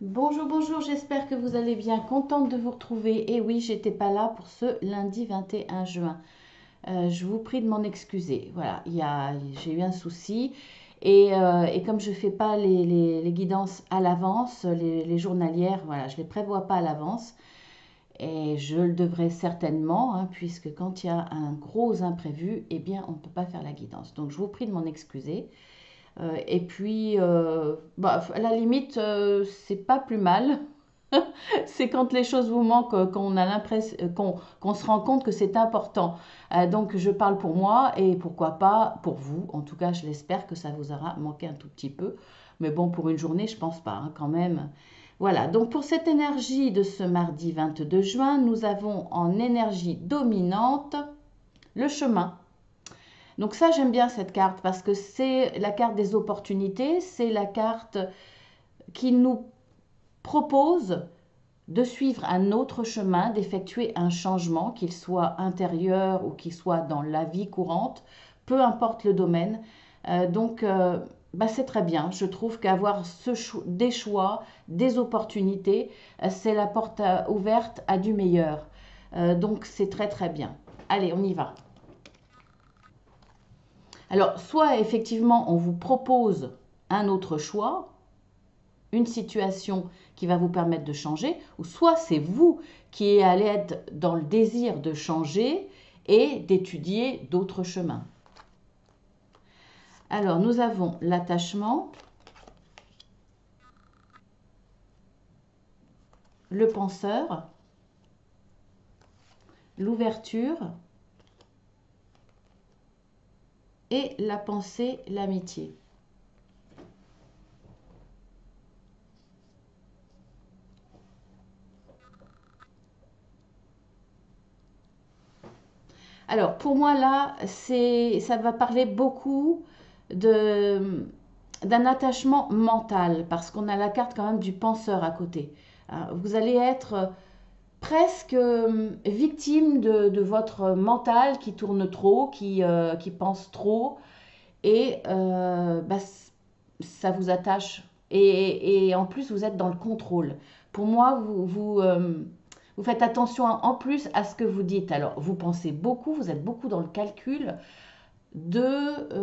Bonjour, bonjour, j'espère que vous allez bien. Contente de vous retrouver. Et oui, j'étais pas là pour ce lundi 21 juin. Je vous prie de m'en excuser. Voilà, j'ai eu un souci. Et comme je fais pas les guidances à l'avance, les journalières, voilà, je les prévois pas à l'avance. Et je le devrais certainement, hein, puisque quand il y a un gros imprévu, eh bien, on ne peut pas faire la guidance. Donc, je vous prie de m'en excuser. Et puis, bah, à la limite, c'est pas plus mal. C'est quand les choses vous manquent qu'on a l'impression qu'on se rend compte que c'est important. Donc je parle pour moi et pourquoi pas pour vous. En tout cas, je l'espère que ça vous aura manqué un tout petit peu. Mais bon, pour une journée, je pense pas hein, quand même. Voilà, donc pour cette énergie de ce mardi 22 juin, nous avons en énergie dominante le chemin. Donc ça, j'aime bien cette carte parce que c'est la carte des opportunités, c'est la carte qui nous propose de suivre un autre chemin, d'effectuer un changement, qu'il soit intérieur ou qu'il soit dans la vie courante, peu importe le domaine. Donc, c'est très bien. Je trouve qu'avoir des choix, des opportunités, c'est la porte ouverte à du meilleur. Donc, c'est très très bien. Allez, on y va. Alors, soit effectivement, on vous propose un autre choix, une situation qui va vous permettre de changer, ou soit c'est vous qui allez être dans le désir de changer et d'étudier d'autres chemins. Alors, nous avons l'attachement, le penseur, l'ouverture et la pensée, l'amitié. Alors, pour moi, là, ça va parler beaucoup de, d'un attachement mental, parce qu'on a la carte quand même du penseur à côté. Vous allez être presque victime de votre mental qui tourne trop, qui pense trop, et ça vous attache. Et en plus, vous êtes dans le contrôle. Pour moi, vous faites attention en plus à ce que vous dites. Alors, vous pensez beaucoup, vous êtes beaucoup dans le calcul de...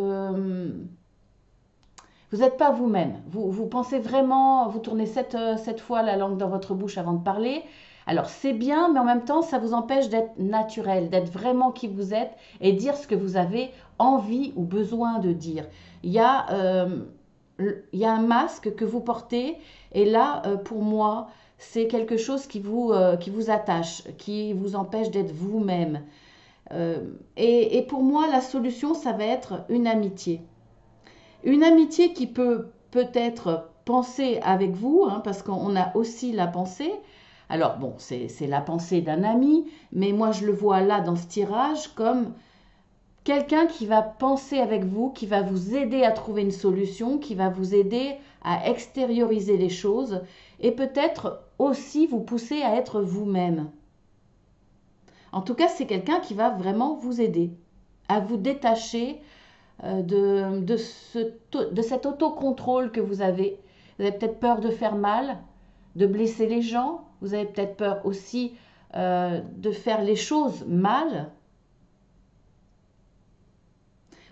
vous n'êtes pas vous-même. Vous pensez vraiment, vous tournez sept fois la langue dans votre bouche avant de parler. Alors c'est bien, mais en même temps, ça vous empêche d'être naturel, d'être vraiment qui vous êtes et dire ce que vous avez envie ou besoin de dire. Il y a, euh, il y a un masque que vous portez et là, pour moi, c'est quelque chose qui vous attache, qui vous empêche d'être vous-même. Et pour moi, la solution, ça va être une amitié. Une amitié qui peut peut-être penser avec vous, hein, parce qu'on a aussi la pensée. Alors bon, c'est la pensée d'un ami, mais moi je le vois là dans ce tirage comme quelqu'un qui va penser avec vous, qui va vous aider à trouver une solution, qui va vous aider à extérioriser les choses et peut-être aussi vous pousser à être vous-même. En tout cas, c'est quelqu'un qui va vraiment vous aider à vous détacher de cet autocontrôle que vous avez. Vous avez peut-être peur de faire mal, de blesser les gens. Vous avez peut-être peur aussi de faire les choses mal.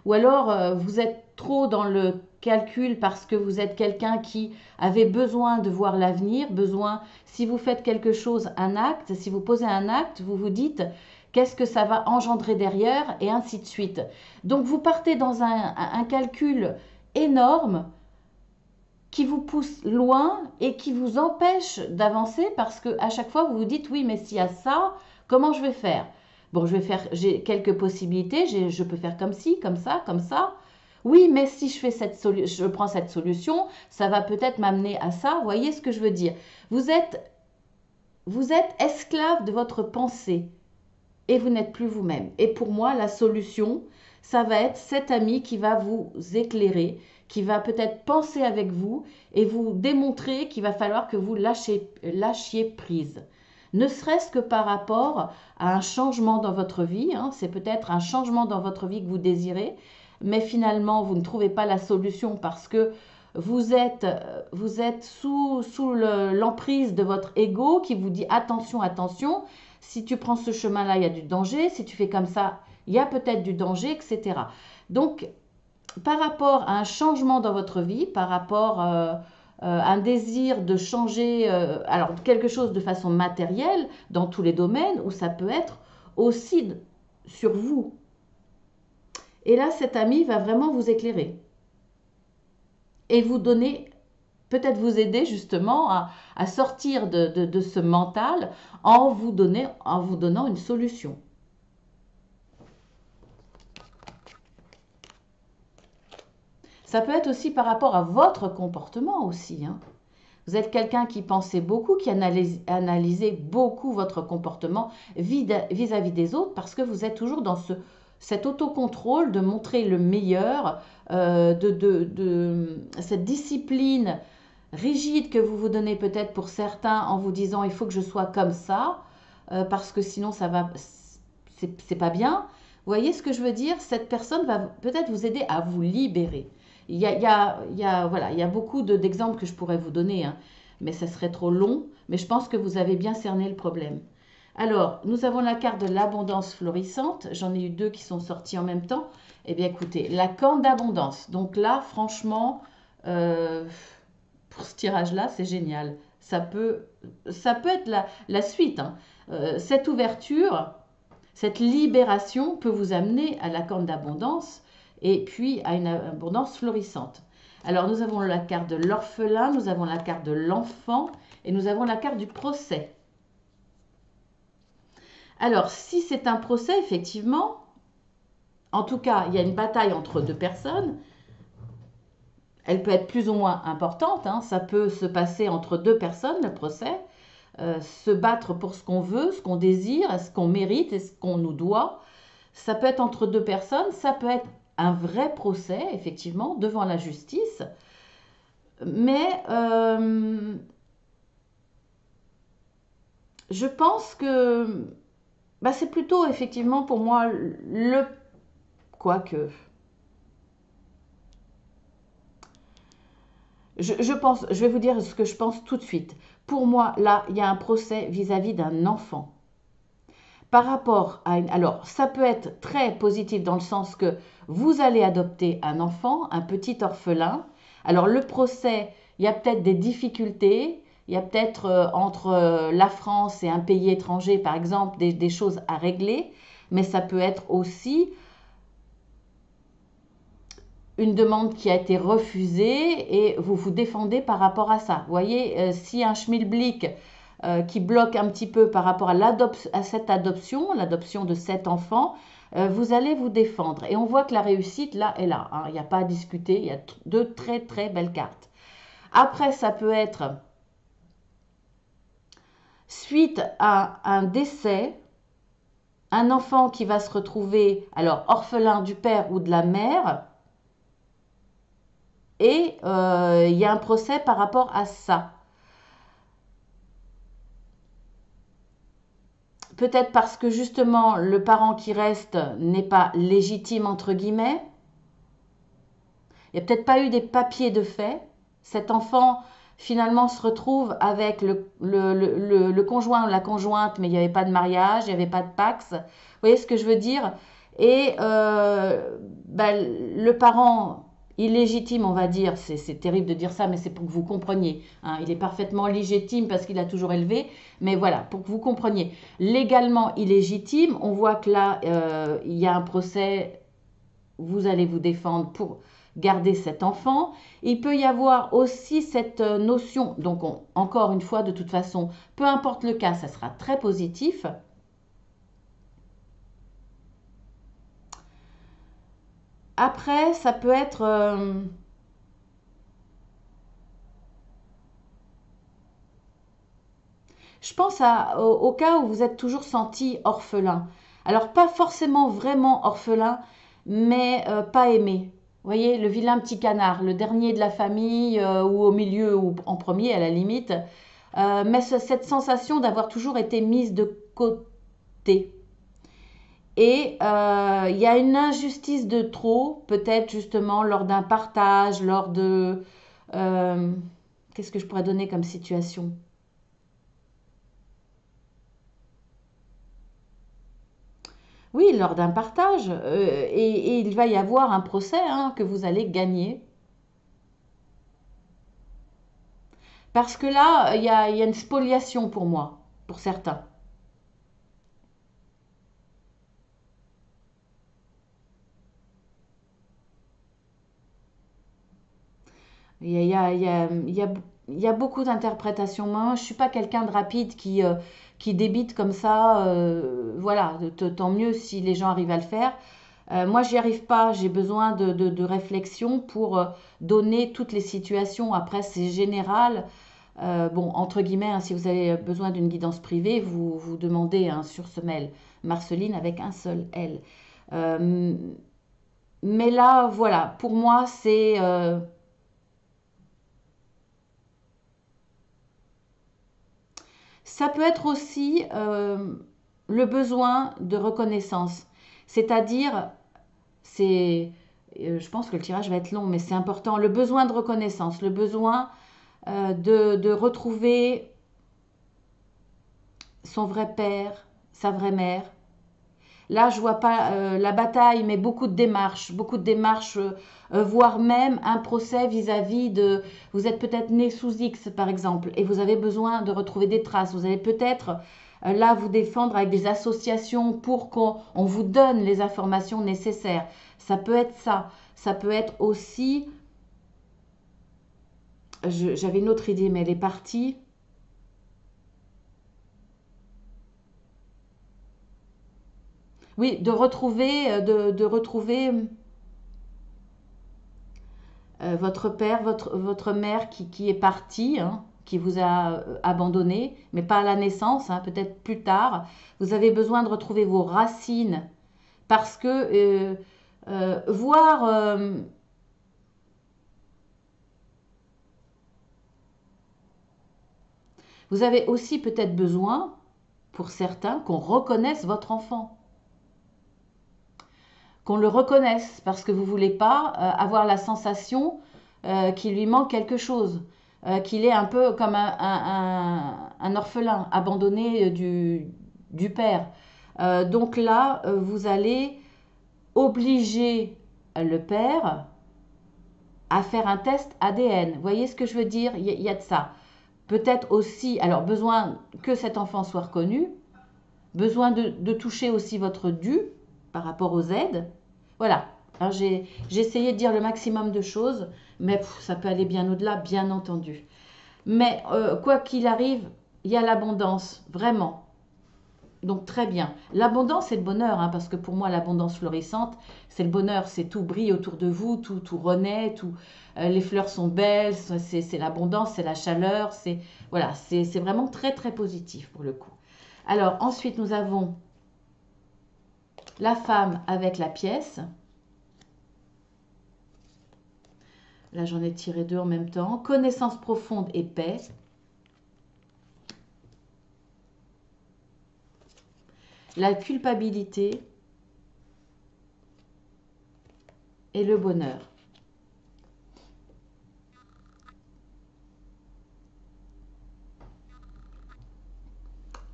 Ou alors vous êtes trop dans le calcul parce que vous êtes quelqu'un qui avait besoin de voir l'avenir, besoin, si vous faites quelque chose, un acte, si vous posez un acte, vous vous dites qu'est-ce que ça va engendrer derrière et ainsi de suite. Donc vous partez dans un calcul énorme qui vous pousse loin et qui vous empêche d'avancer parce que à chaque fois vous vous dites oui mais s'il y a ça, comment je vais faire? Bon, j'ai quelques possibilités, je peux faire comme ci, comme ça, comme ça. Oui, mais si je prends cette solution, ça va peut-être m'amener à ça. Vous voyez ce que je veux dire? Vous êtes, vous êtes esclave de votre pensée et vous n'êtes plus vous-même. Et pour moi, la solution, ça va être cet ami qui va vous éclairer, qui va peut-être penser avec vous et vous démontrer qu'il va falloir que vous lâchiez prise. Ne serait-ce que par rapport à un changement dans votre vie, hein, c'est peut-être un changement dans votre vie que vous désirez, mais finalement vous ne trouvez pas la solution parce que vous êtes sous l'emprise de votre ego qui vous dit attention, attention, si tu prends ce chemin-là, il y a du danger, si tu fais comme ça, il y a peut-être du danger, etc. Donc, par rapport à un changement dans votre vie, par rapport à un désir de changer, alors quelque chose de façon matérielle dans tous les domaines, ou ça peut être aussi sur vous. Et là, cet ami va vraiment vous éclairer et vous donner, peut-être vous aider justement à sortir de ce mental en vous donnant une solution. Ça peut être aussi par rapport à votre comportement aussi, hein. Vous êtes quelqu'un qui pensait beaucoup, qui analysait beaucoup votre comportement vis-à-vis des autres parce que vous êtes toujours dans cet autocontrôle de montrer le meilleur, cette discipline rigide que vous vous donnez peut-être pour certains en vous disant il faut que je sois comme ça parce que sinon ça va, c'est pas bien. Vous voyez ce que je veux dire? Cette personne va peut-être vous aider à vous libérer. Voilà, il y a beaucoup d'exemples que je pourrais vous donner, hein, mais ça serait trop long. Mais je pense que vous avez bien cerné le problème. Alors, nous avons la carte de l'abondance florissante. J'en ai eu deux qui sont sortis en même temps. Eh bien, écoutez, la corne d'abondance. Donc là, franchement, pour ce tirage-là, c'est génial. Ça peut être la suite, hein. Cette ouverture, cette libération peut vous amener à la corne d'abondance et puis à une abondance florissante. Alors, nous avons la carte de l'orphelin, nous avons la carte de l'enfant et nous avons la carte du procès. Alors, si c'est un procès, effectivement, en tout cas, il y a une bataille entre deux personnes. Elle peut être plus ou moins importante, hein. Ça peut se passer entre deux personnes, le procès. Se battre pour ce qu'on veut, ce qu'on désire, ce qu'on mérite et ce qu'on nous doit. Ça peut être entre deux personnes, ça peut être un vrai procès, effectivement, devant la justice. Mais je pense que c'est plutôt, effectivement, pour moi, quoique... Je vais vous dire ce que je pense tout de suite. Pour moi, là, il y a un procès vis-à-vis d'un enfant. Par rapport à alors, ça peut être très positif dans le sens que vous allez adopter un enfant, un petit orphelin. Alors, le procès, il y a peut-être des difficultés. Il y a peut-être entre la France et un pays étranger, par exemple, des choses à régler. Mais ça peut être aussi une demande qui a été refusée et vous vous défendez par rapport à ça. Vous voyez, si un schmilblick qui bloque un petit peu par rapport à cette adoption, l'adoption de cet enfant, vous allez vous défendre. Et on voit que la réussite, là, est là, hein. Il n'y a pas à discuter, il y a deux très très belles cartes. Après, ça peut être suite à un décès, un enfant qui va se retrouver, alors orphelin du père ou de la mère, et il y a un procès par rapport à ça. Peut-être parce que justement le parent qui reste n'est pas légitime entre guillemets. Il n'y a peut-être pas eu des papiers de fait. Cet enfant finalement se retrouve avec le conjoint ou la conjointe, mais il n'y avait pas de mariage, il n'y avait pas de pax. Vous voyez ce que je veux dire? Et le parent illégitime, on va dire, c'est terrible de dire ça, mais c'est pour que vous compreniez, hein. Il est parfaitement légitime parce qu'il a toujours élevé, mais voilà, pour que vous compreniez. Légalement illégitime, on voit que là, il y a un procès, vous allez vous défendre pour garder cet enfant. Il peut y avoir aussi cette notion, donc encore une fois, de toute façon, peu importe le cas, ça sera très positif. Après, ça peut être... je pense au cas où vous êtes toujours senti orphelin. Alors, pas forcément vraiment orphelin, mais pas aimé. Vous voyez, le vilain petit canard, le dernier de la famille, ou au milieu, ou en premier à la limite. Mais cette sensation d'avoir toujours été mise de côté. Et il y a une injustice de trop, peut-être justement lors d'un partage, lors de Euh, Qu'est-ce que je pourrais donner comme situation? Oui, lors d'un partage. Et il va y avoir un procès hein, que vous allez gagner. Parce que là, il y a une spoliation pour moi, pour certains. Il y a, il y a, il y a, il y a beaucoup d'interprétations. Moi, je ne suis pas quelqu'un de rapide qui débite comme ça. Voilà, tant mieux si les gens arrivent à le faire. Moi, j'y arrive pas. J'ai besoin de réflexion pour donner toutes les situations. Après, c'est général. Bon, entre guillemets, hein, si vous avez besoin d'une guidance privée, vous demandez hein, sur ce mail Marceline avec un seul L. Euh, mais là, voilà, pour moi, ça peut être aussi le besoin de reconnaissance. C'est-à-dire, c'est, je pense que le tirage va être long, mais c'est important, le besoin de reconnaissance, le besoin de retrouver son vrai père, sa vraie mère. Là, je vois pas la bataille, mais beaucoup de démarches, voire même un procès vis-à-vis de. Vous êtes peut-être né sous X, par exemple, et vous avez besoin de retrouver des traces. Vous allez peut-être là vous défendre avec des associations pour qu'on vous donne les informations nécessaires. Ça peut être ça. Ça peut être aussi. J'avais une autre idée, mais elle est partie. Oui, de retrouver votre père, votre mère qui est partie, hein, qui vous a abandonné, mais pas à la naissance, hein, peut-être plus tard. Vous avez besoin de retrouver vos racines parce que voir, vous avez aussi peut-être besoin, pour certains, qu'on reconnaisse votre enfant, qu'on le reconnaisse parce que vous ne voulez pas avoir la sensation qu'il lui manque quelque chose, qu'il est un peu comme un orphelin abandonné du père. Donc là, vous allez obliger le père à faire un test ADN. Vous voyez ce que je veux dire? Il y a de ça. Peut-être aussi, alors besoin que cet enfant soit reconnu, besoin de toucher aussi votre dû par rapport aux aides. Voilà. Alors, j'ai essayé de dire le maximum de choses, mais ça peut aller bien au-delà, bien entendu. Mais quoi qu'il arrive, il y a l'abondance, vraiment. Donc très bien. L'abondance, c'est le bonheur, hein, parce que pour moi, l'abondance florissante, c'est le bonheur, c'est tout brille autour de vous, tout renaît, les fleurs sont belles, c'est l'abondance, c'est la chaleur, voilà, c'est vraiment très très positif pour le coup. Alors ensuite, nous avons la femme avec la pièce. Là, j'en ai tiré deux en même temps. Connaissance profonde et paix. La culpabilité et le bonheur.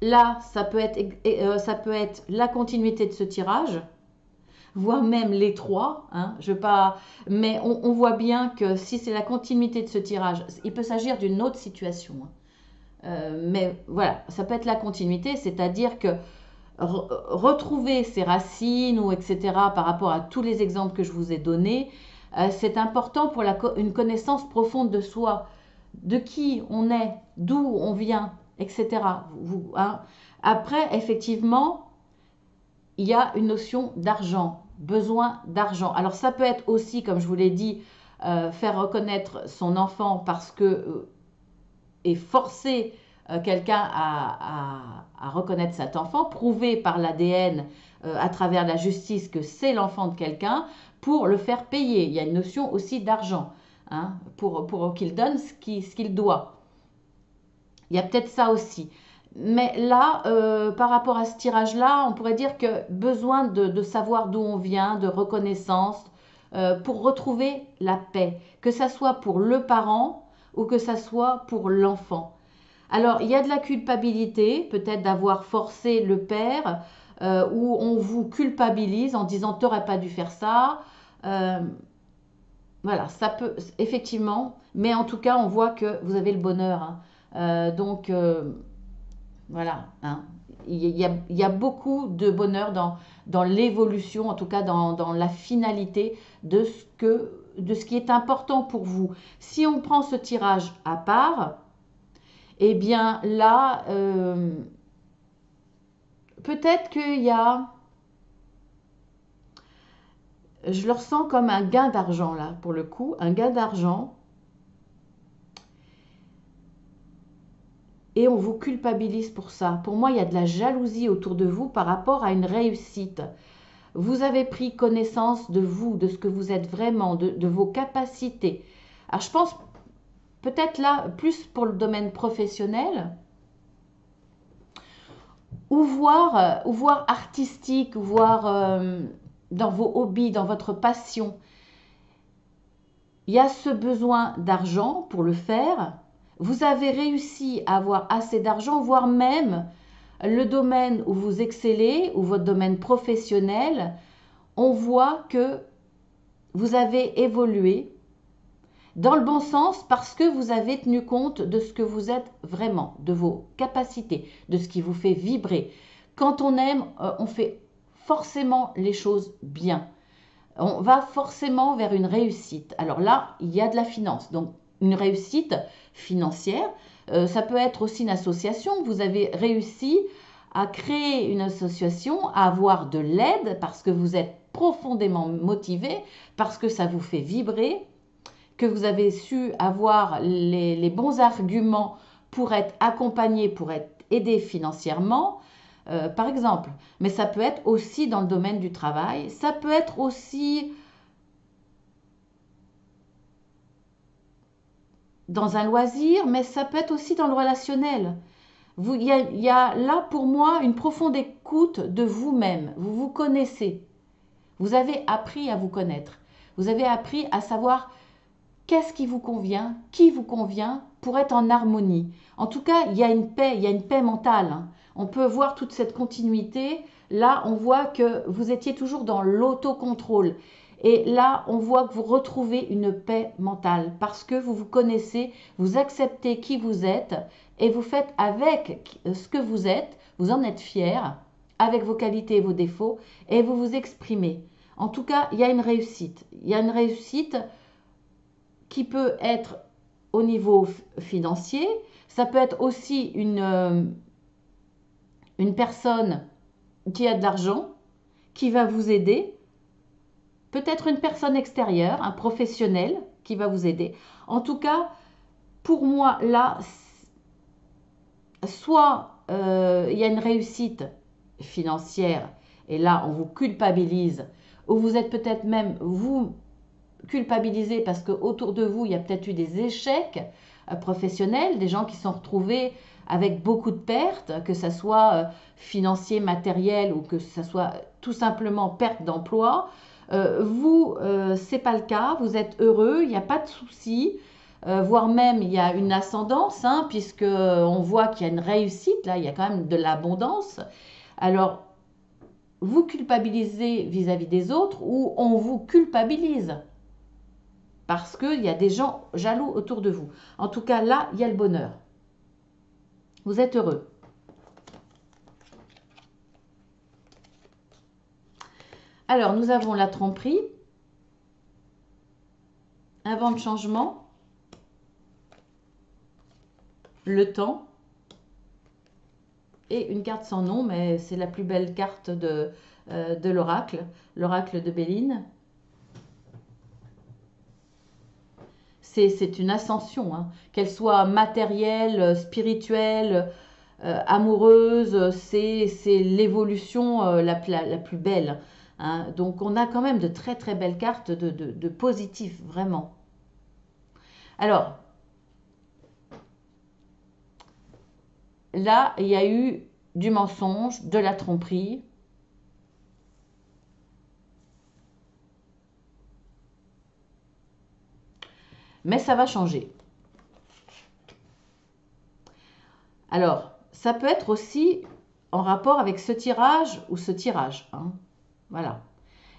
Là, ça peut être la continuité de ce tirage, voire même les trois. Hein, je veux pas, mais on voit bien que si c'est la continuité de ce tirage, il peut s'agir d'une autre situation. Hein. Mais voilà, ça peut être la continuité, c'est-à-dire que retrouver ses racines ou etc. par rapport à tous les exemples que je vous ai donnés, c'est important pour une connaissance profonde de soi, de qui on est, d'où on vient, etc. Hein. Après, effectivement, il y a une notion d'argent, besoin d'argent. Alors ça peut être aussi, comme je vous l'ai dit, faire reconnaître son enfant parce que et forcer quelqu'un à reconnaître cet enfant, prouver par l'ADN à travers la justice que c'est l'enfant de quelqu'un pour le faire payer. Il y a une notion aussi d'argent hein, pour qu'il donne ce qu'il doit. Il y a peut-être ça aussi. Mais là, par rapport à ce tirage-là, on pourrait dire que besoin de savoir d'où on vient, de reconnaissance, pour retrouver la paix, que ça soit pour le parent ou que ça soit pour l'enfant. Alors, il y a de la culpabilité, peut-être d'avoir forcé le père, où on vous culpabilise en disant t'aurais pas dû faire ça. Euh, voilà, ça peut, effectivement, mais en tout cas, on voit que vous avez le bonheur, hein. Donc, voilà, hein. Il y a beaucoup de bonheur dans l'évolution, en tout cas dans la finalité de ce qui est important pour vous. Si on prend ce tirage à part, eh bien là, peut-être qu'il y a, je le ressens comme un gain d'argent là, pour le coup, un gain d'argent, et on vous culpabilise pour ça. Pour moi, il y a de la jalousie autour de vous par rapport à une réussite. Vous avez pris connaissance de vous, de ce que vous êtes vraiment, de vos capacités. Alors je pense peut-être là, plus pour le domaine professionnel, ou voir artistique, ou voir dans vos hobbies, dans votre passion. Il y a ce besoin d'argent pour le faire. Vous avez réussi à avoir assez d'argent, voire même le domaine où vous excellez, ou votre domaine professionnel, on voit que vous avez évolué dans le bon sens parce que vous avez tenu compte de ce que vous êtes vraiment, de vos capacités, de ce qui vous fait vibrer. Quand on aime, on fait forcément les choses bien. On va forcément vers une réussite. Alors là, il y a de la finance. Donc, une réussite financière, ça peut être aussi une association. Vous avez réussi à créer une association, à avoir de l'aide parce que vous êtes profondément motivé, parce que ça vous fait vibrer, que vous avez su avoir les bons arguments pour être accompagné, pour être aidé financièrement, par exemple. Mais ça peut être aussi dans le domaine du travail, ça peut être aussi dans un loisir, mais ça peut être aussi dans le relationnel. Il y a là pour moi une profonde écoute de vous-même. Vous vous connaissez. Vous avez appris à vous connaître. Vous avez appris à savoir qu'est-ce qui vous convient pour être en harmonie. En tout cas, il y a une paix, il y a une paix mentale, hein. On peut voir toute cette continuité. Là, on voit que vous étiez toujours dans l'autocontrôle. Et là, on voit que vous retrouvez une paix mentale parce que vous vous connaissez, vous acceptez qui vous êtes et vous faites avec ce que vous êtes, vous en êtes fier, avec vos qualités et vos défauts, et vous vous exprimez. En tout cas, il y a une réussite. Il y a une réussite qui peut être au niveau financier, ça peut être aussi une personne qui a de l'argent, qui va vous aider, peut-être une personne extérieure, un professionnel qui va vous aider. En tout cas, pour moi, là, soit il y a une réussite financière, et là, on vous culpabilise, ou vous êtes peut-être même, vous culpabilisé parce qu'autour de vous, il y a peut-être eu des échecs professionnels, des gens qui sont retrouvés avec beaucoup de pertes, que ce soit financier, matériel ou que ce soit tout simplement perte d'emploi. Vous, c'est pas le cas, vous êtes heureux, il n'y a pas de souci, voire même il y a une ascendance, hein, puisque on voit qu'il y a une réussite, là, il y a quand même de l'abondance. Alors, vous culpabilisez vis-à-vis des autres ou on vous culpabilise parce qu'il y a des gens jaloux autour de vous. En tout cas, là, il y a le bonheur. Vous êtes heureux. Alors, nous avons la tromperie, un vent de changement, le temps et une carte sans nom, mais c'est la plus belle carte de l'oracle, l'oracle de Béline. C'est une ascension, hein, qu'elle soit matérielle, spirituelle, amoureuse, c'est l'évolution la plus belle, hein. Donc on a quand même de très très belles cartes de positif, vraiment. Alors, là, il y a eu du mensonge, de la tromperie. Mais ça va changer. Alors, ça peut être aussi en rapport avec ce tirage ou ce tirage, hein. Voilà.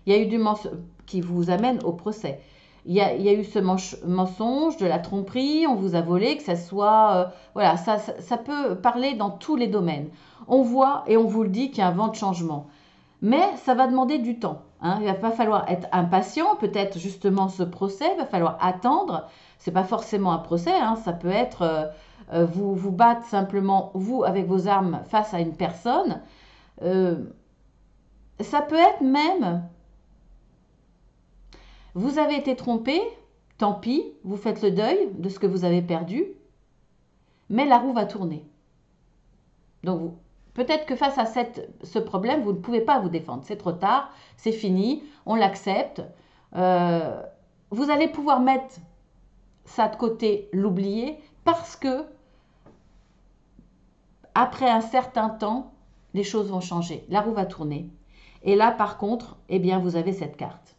Il y a eu du mensonge qui vous amène au procès. Il y a eu ce mensonge, de la tromperie, on vous a volé, que ça soit... voilà, ça peut parler dans tous les domaines. On voit et on vous le dit qu'il y a un vent de changement. Mais ça va demander du temps, hein. Il va pas falloir être impatient, peut-être justement ce procès, il va falloir attendre. C'est pas forcément un procès, hein, ça peut être vous battre simplement, vous, avec vos armes, face à une personne. Euh, Ça peut être même, vous avez été trompé, tant pis, vous faites le deuil de ce que vous avez perdu, mais la roue va tourner. Donc, peut-être que face à ce problème, vous ne pouvez pas vous défendre. C'est trop tard, c'est fini, on l'accepte. Euh, Vous allez pouvoir mettre ça de côté, l'oublier, parce que après un certain temps, les choses vont changer. La roue va tourner. Et là, par contre, eh bien, vous avez cette carte.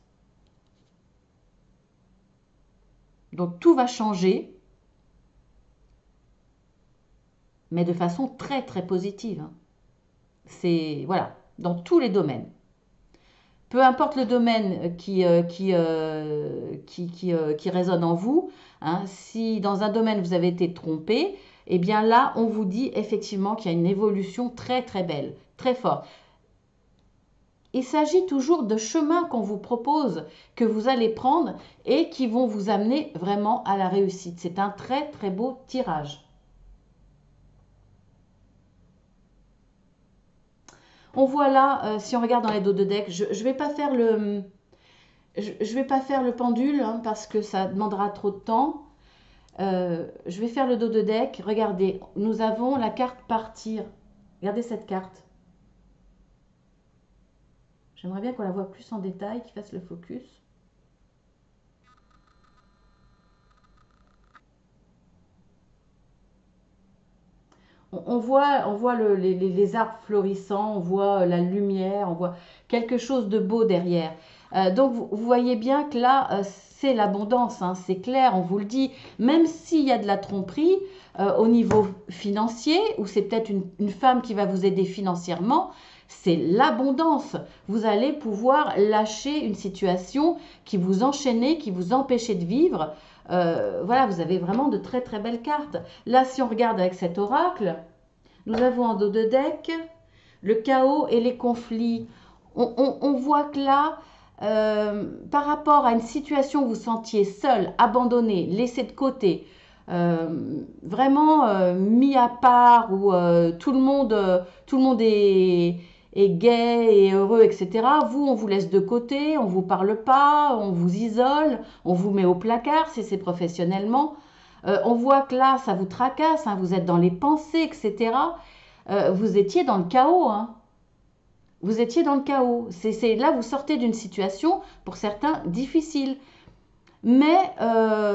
Donc, tout va changer, mais de façon très, très positive, hein. C'est, voilà, dans tous les domaines. Peu importe le domaine qui résonne en vous, hein, si dans un domaine vous avez été trompé, eh bien là, on vous dit effectivement qu'il y a une évolution très très belle, très forte. Il s'agit toujours de chemins qu'on vous propose, que vous allez prendre et qui vont vous amener vraiment à la réussite. C'est un très très beau tirage. On voit là, si on regarde dans les dos de deck, je ne vais pas faire je vais pas faire le pendule, hein, parce que ça demandera trop de temps. Je vais faire le dos de deck. Regardez, nous avons la carte partir. Regardez cette carte. J'aimerais bien qu'on la voit plus en détail, qu'il fasse le focus. On voit les arbres florissants, on voit la lumière, on voit quelque chose de beau derrière. Donc vous voyez bien que là, c'est l'abondance, hein, c'est clair, on vous le dit. Même s'il y a de la tromperie au niveau financier, ou c'est peut-être une femme qui va vous aider financièrement, c'est l'abondance. Vous allez pouvoir lâcher une situation qui vous enchaînait, qui vous empêchait de vivre. Voilà, vous avez vraiment de très très belles cartes. Là, si on regarde avec cet oracle, nous avons en dos de deck le chaos et les conflits. On voit que là, par rapport à une situation où vous sentiez seul, abandonné, laissé de côté, vraiment mis à part, où tout le monde est gai et heureux, etc. Vous, on vous laisse de côté, on ne vous parle pas, on vous isole, on vous met au placard si c'est professionnellement. On voit que là, ça vous tracasse, hein, vous êtes dans les pensées, etc. Vous étiez dans le chaos, hein. Vous étiez dans le chaos. Là, vous sortez d'une situation, pour certains, difficile. Mais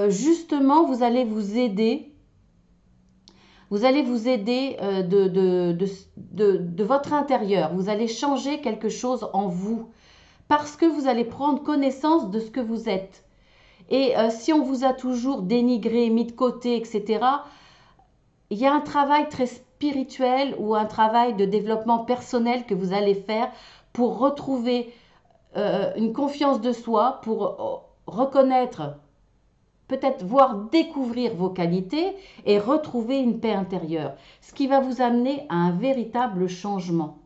justement, vous allez vous aider. Vous allez vous aider de votre intérieur. Vous allez changer quelque chose en vous. Parce que vous allez prendre connaissance de ce que vous êtes. Et si on vous a toujours dénigré, mis de côté, etc., il y a un travail très spirituel ou un travail de développement personnel que vous allez faire pour retrouver une confiance de soi, pour reconnaître, peut-être voir découvrir vos qualités et retrouver une paix intérieure, ce qui va vous amener à un véritable changement.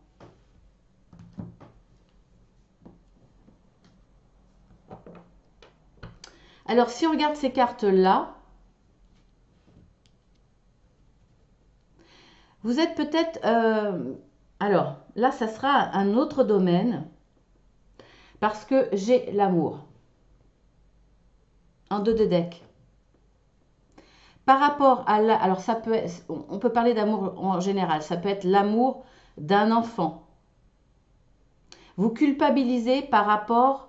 Alors, si on regarde ces cartes-là, vous êtes peut-être... alors, là, ça sera un autre domaine, parce que j'ai l'amour en dos de deck. Par rapport à la... Alors, ça peut être, on peut parler d'amour en général. Ça peut être l'amour d'un enfant. Vous culpabilisez par rapport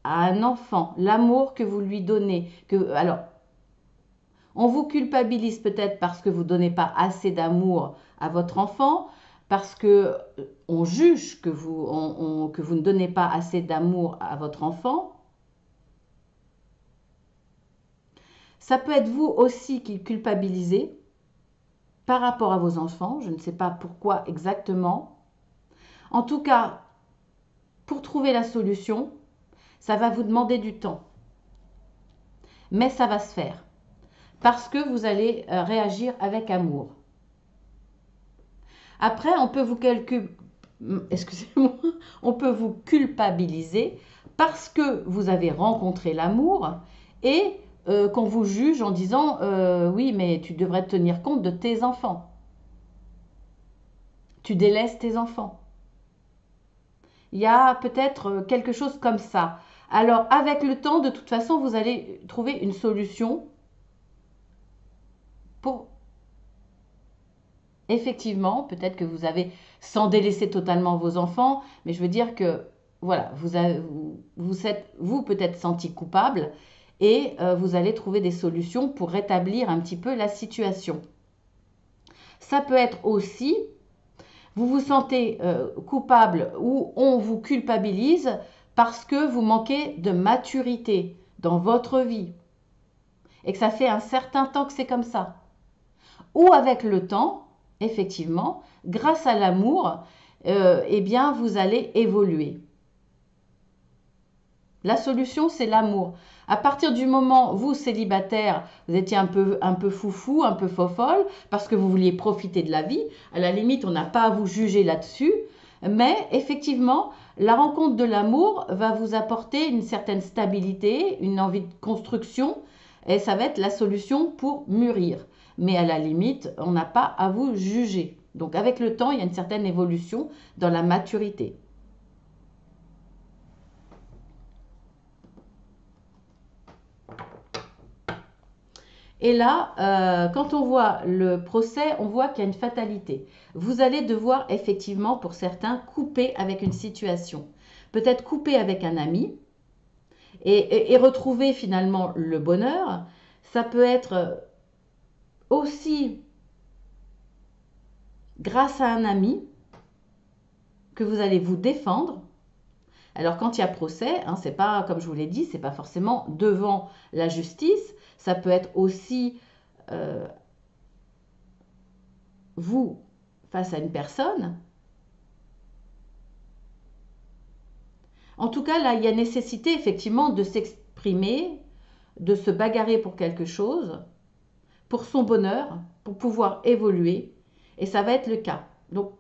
à un enfant, l'amour que vous lui donnez. Alors, on vous culpabilise peut-être parce que vous ne donnez pas assez d'amour à votre enfant, parce que on juge que que vous ne donnez pas assez d'amour à votre enfant. Ça peut être vous aussi qui culpabilisez par rapport à vos enfants. Je ne sais pas pourquoi exactement. En tout cas, pour trouver la solution, ça va vous demander du temps. Mais ça va se faire. Parce que vous allez réagir avec amour. Après, on peut vous excusez-moi, on peut vous culpabiliser parce que vous avez rencontré l'amour et qu'on vous juge en disant oui, mais tu devrais tenir compte de tes enfants. Tu délaisses tes enfants. Il y a peut-être quelque chose comme ça. Alors, avec le temps, de toute façon, vous allez trouver une solution pour effectivement, peut-être que vous avez, sans délaisser totalement vos enfants, mais je veux dire que, voilà, vous êtes, vous peut-être senti coupable et vous allez trouver des solutions pour rétablir un petit peu la situation. Ça peut être aussi, vous vous sentez coupable ou on vous culpabilise parce que vous manquez de maturité dans votre vie et que ça fait un certain temps que c'est comme ça. Ou avec le temps, effectivement, grâce à l'amour, eh bien, vous allez évoluer. La solution, c'est l'amour. À partir du moment, vous, célibataire, vous étiez un peu foufou, un peu fofolle, parce que vous vouliez profiter de la vie. À la limite, on n'a pas à vous juger là-dessus. Mais effectivement, la rencontre de l'amour va vous apporter une certaine stabilité, une envie de construction, et ça va être la solution pour mûrir. Mais à la limite, on n'a pas à vous juger. Donc avec le temps, il y a une certaine évolution dans la maturité. Et là, quand on voit le procès, on voit qu'il y a une fatalité. Vous allez devoir effectivement, pour certains, couper avec une situation. Peut-être couper avec un ami et retrouver finalement le bonheur. Ça peut être aussi grâce à un ami que vous allez vous défendre. Alors quand il y a procès, hein, c'est pas, comme je vous l'ai dit, c'est pas forcément devant la justice. Ça peut être aussi vous face à une personne. En tout cas, là, il y a nécessité effectivement de s'exprimer, de se bagarrer pour quelque chose, pour son bonheur, pour pouvoir évoluer. Et ça va être le cas. Donc,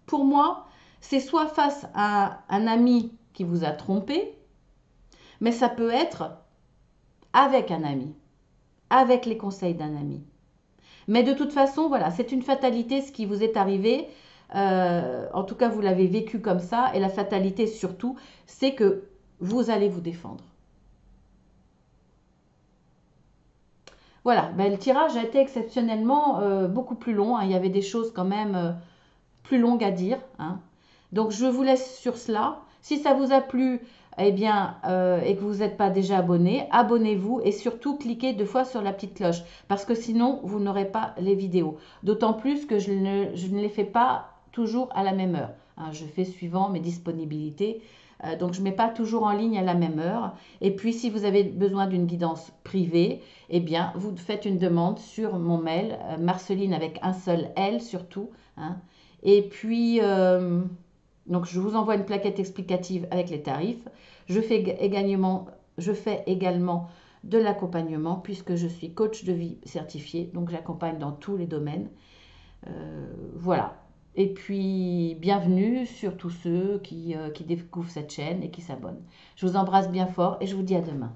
pour moi, c'est soit face à un ami qui vous a trompé, mais ça peut être avec un ami, avec les conseils d'un ami. Mais de toute façon, voilà, c'est une fatalité ce qui vous est arrivé. En tout cas, vous l'avez vécu comme ça. Et la fatalité surtout, c'est que vous allez vous défendre. Voilà, ben, le tirage a été exceptionnellement beaucoup plus long, hein. Il y avait des choses quand même plus longues à dire, hein. Donc je vous laisse sur cela. Si ça vous a plu, eh bien, et que vous n'êtes pas déjà abonné, abonnez-vous et surtout cliquez 2 fois sur la petite cloche parce que sinon vous n'aurez pas les vidéos. D'autant plus que je ne les fais pas toujours à la même heure, hein. Je fais suivant mes disponibilités. Donc je ne mets pas toujours en ligne à la même heure. Et puis si vous avez besoin d'une guidance privée, eh bien vous faites une demande sur mon mail, Marceline avec un seul L surtout, hein. Et puis donc je vous envoie une plaquette explicative avec les tarifs. Je fais également de l'accompagnement puisque je suis coach de vie certifié, donc j'accompagne dans tous les domaines. Voilà. Et puis, bienvenue sur tous ceux qui découvrent cette chaîne et qui s'abonnent. Je vous embrasse bien fort et je vous dis à demain.